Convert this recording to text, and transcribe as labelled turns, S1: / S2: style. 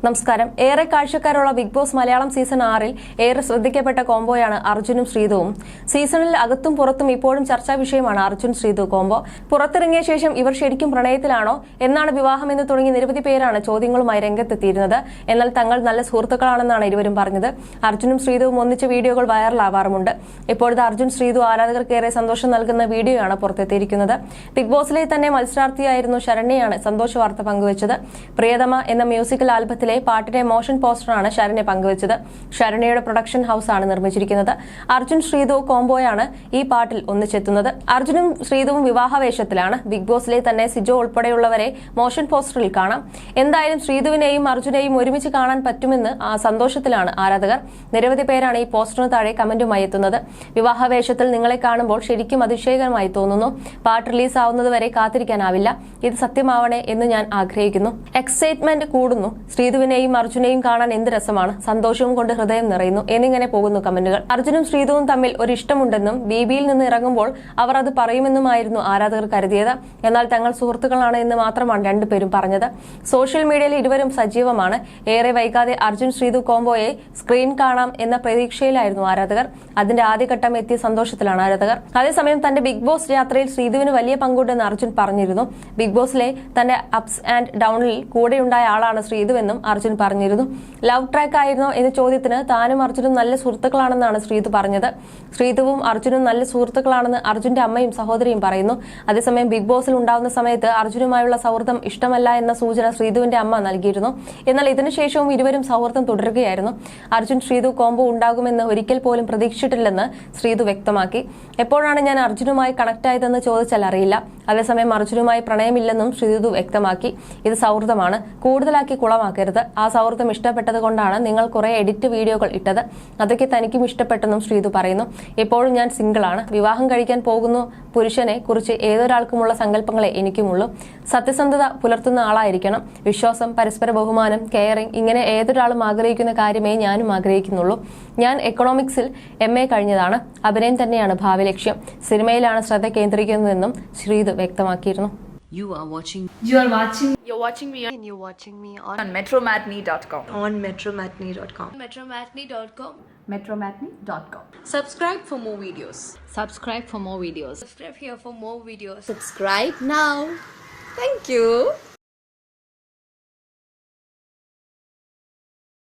S1: നമസ്കാരം. ഏറെ കാഴ്ചക്കാരുള്ള big boss Malayalam season 6-ൽ ഏറെ ശ്രദ്ധിക്കപ്പെട്ട കോംബോയാണ് അർജുനും ശ്രീതുവും. സീസണിൽ അകത്തും പുറത്തും ഇപ്പോഴും ചർച്ചാ വിഷയമാണ് അർജുൻ ശ്രീതു കോംബോ. പുറത്തിറങ്ങിയ ശേഷം ഇവർ ശരിക്കും പ്രണയത്തിലാണോ, എന്നാണ് വിവാഹം എന്ന് തുടങ്ങി നിരവധി പേരാണ് ചോദ്യങ്ങളുമായി രംഗത്തെത്തിയിരുന്നത്. എന്നാൽ തങ്ങൾ നല്ല സുഹൃത്തുക്കളാണെന്നാണ് ഇരുവരും പറഞ്ഞത്. അർജുനും ശ്രീതുവും ഒന്നിച്ച വീഡിയോകൾ വൈറലാവാറുമുണ്ട്. ഇപ്പോഴത്തെ അർജുൻ ശ്രീതു ആരാധകർക്കേറെ സന്തോഷം നൽകുന്ന വീഡിയോയാണ് പുറത്തെത്തിയിരിക്കുന്നത്. ബിഗ് ബോസിലെ തന്നെ മത്സരാർത്ഥിയായിരുന്നു ശരണ്യയാണ് സന്തോഷ വാർത്ത പങ്കുവച്ചത്. പ്രിയതമ എന്ന മ്യൂസിക്കൽ ആൽബത്തിൽ പാട്ടിന്റെ മോഷൻ പോസ്റ്ററാണ് ശരണ്യ പങ്കുവച്ചത്. ശരണ്യയുടെ പ്രൊഡക്ഷൻ ഹൌസാണ് നിർമ്മിച്ചിരിക്കുന്നത്. അർജുൻ ശ്രീതു കോംബോയാണ് ഈ പാട്ടിൽ ഒന്നിച്ചെത്തുന്നത്. അർജുനും ശ്രീതുവും വിവാഹവേഷത്തിലാണ്. ബിഗ് ബോസിലെ തന്നെ സിജോ ഉൾപ്പെടെയുള്ളവരെ മോഷൻ പോസ്റ്ററിൽ കാണാം. എന്തായാലും ശ്രീതുവിനെയും അർജുനെയും ഒരുമിച്ച് കാണാൻ പറ്റുമെന്ന് സന്തോഷത്തിലാണ് ആരാധകർ. നിരവധി പേരാണ് ഈ പോസ്റ്ററിന് താഴെ കമന്റുമായി എത്തുന്നത്. വിവാഹവേഷത്തിൽ നിങ്ങളെ കാണുമ്പോൾ ശരിക്കും അതിശയകരമായി തോന്നുന്നു. പാട്ട് റിലീസ് ആവുന്നതുവരെ കാത്തിരിക്കാനാവില്ല. ഇത് സത്യമാവണേ എന്ന് ഞാൻ ആഗ്രഹിക്കുന്നു. എക്സൈറ്റ്മെന്റ് കൂടുന്നു. ശ്രീതുവിനെയും അർജുനെയും കാണാൻ എന്ത് രസമാണ്. സന്തോഷവും കൊണ്ട് ഹൃദയം നിറയുന്നു എന്നിങ്ങനെ പോകുന്നു കമന്റുകൾ. അർജുനും ശ്രീതുവും തമ്മിൽ ഒരു ഇഷ്ടമുണ്ടെന്നും ബിബിയിൽ നിന്ന് ഇറങ്ങുമ്പോൾ അവർ അത് പറയുമെന്നുമായിരുന്നു ആരാധകർ കരുതിയത്. എന്നാൽ തങ്ങൾ സുഹൃത്തുക്കളാണ് എന്ന് മാത്രമാണ് രണ്ടുപേരും പറഞ്ഞത്. സോഷ്യൽ മീഡിയയിൽ ഇരുവരും സജീവമാണ്. ഏറെ വൈകാതെ അർജുൻ ശ്രീതു കോംബോയെ സ്ക്രീൻ കാണാം എന്ന പ്രതീക്ഷയിലായിരുന്നു ആരാധകർ. അതിന്റെ ആദ്യഘട്ടം എത്തിയ സന്തോഷത്തിലാണ് ആരാധകർ. അതേസമയം തന്റെ ബിഗ് ബോസ് യാത്രയിൽ ശ്രീതുവിന് വലിയ പങ്കുണ്ടെന്ന് അർജുൻ പറഞ്ഞിരുന്നു. ബിഗ് ബോസിലെ തന്റെ അപ്സ് ആൻഡ് ഡൌണിൽ കൂടെയുണ്ടായ ആളാണ് ശ്രീതുവെന്നും അർജുൻ പറഞ്ഞിരുന്നു. ലവ് ട്രാക്ക് ആയിരുന്നോ എന്ന ചോദ്യത്തിന് താനും അർജുനും നല്ല സുഹൃത്തുക്കളാണെന്നാണ് ശ്രീതു പറഞ്ഞത്. ശ്രീതുവും അർജുനും നല്ല സുഹൃത്തുക്കളാണെന്ന് അർജുന്റെ അമ്മയും സഹോദരിയും പറയുന്നു. അതേസമയം ബിഗ് ബോസിൽ ഉണ്ടാവുന്ന സമയത്ത് അർജുനുമായുള്ള സൗഹൃദം ഇഷ്ടമല്ല എന്ന സൂചന ശ്രീതുവിന്റെ അമ്മ നൽകിയിരുന്നു. എന്നാൽ ഇതിനുശേഷവും ഇരുവരും സൗഹൃദം തുടരുകയായിരുന്നു. അർജുൻ ശ്രീതു കോംബോ ഉണ്ടാകുമെന്ന് ഒരിക്കൽ പോലും പ്രതീക്ഷിച്ചിട്ടില്ലെന്ന് ശ്രീതു വ്യക്തമാക്കി. എപ്പോഴാണ് ഞാൻ അർജുനുമായി കണക്ട് ആയതെന്ന് ചോദിച്ചാൽ അറിയില്ല. അതേസമയം അർജുനുമായി പ്രണയമില്ലെന്നും ശ്രീതു വ്യക്തമാക്കി. ഇത് സൗഹൃദമാണ്, കൂടുതലാക്കി കുളമാക്കരുത്. ആ സൗഹൃദം ഇഷ്ടപ്പെട്ടത് കൊണ്ടാണ് നിങ്ങൾ കുറെ എഡിറ്റ് വീഡിയോകൾ ഇട്ടത്. അതൊക്കെ തനിക്കും ഇഷ്ടപ്പെട്ടെന്നും ശ്രീതു പറയുന്നു. എപ്പോഴും ഞാൻ സിംഗിളാണ്. വിവാഹം കഴിക്കാൻ പോകുന്ന പുരുഷനെ കുറിച്ച് ഏതൊരാൾക്കുമുള്ള സങ്കല്പങ്ങളെ എനിക്കുമുള്ളൂ. സത്യസന്ധത പുലർത്തുന്ന ആളായിരിക്കണം. വിശ്വാസം, പരസ്പര ബഹുമാനം, കെയറിംഗ്, ഇങ്ങനെ ഏതൊരാളും ആഗ്രഹിക്കുന്ന കാര്യമേ ഞാനും ആഗ്രഹിക്കുന്നുള്ളൂ. ഞാൻ എക്കണോമിക്സിൽ MA കഴിഞ്ഞതാണ്. അഭിനയം തന്നെയാണ് ഭാവി ലക്ഷ്യം. സിനിമയിലാണ് ശ്രദ്ധ കേന്ദ്രീകരിക്കുന്നതെന്നും ശ്രീതു വ്യക്തമാക്കിയിരുന്നു.
S2: You're watching me on
S3: metromatney.com.
S2: metromatney.com.
S3: Subscribe for more videos.
S2: Subscribe for more videos.
S3: Subscribe here for more videos.
S2: Subscribe now. Thank you.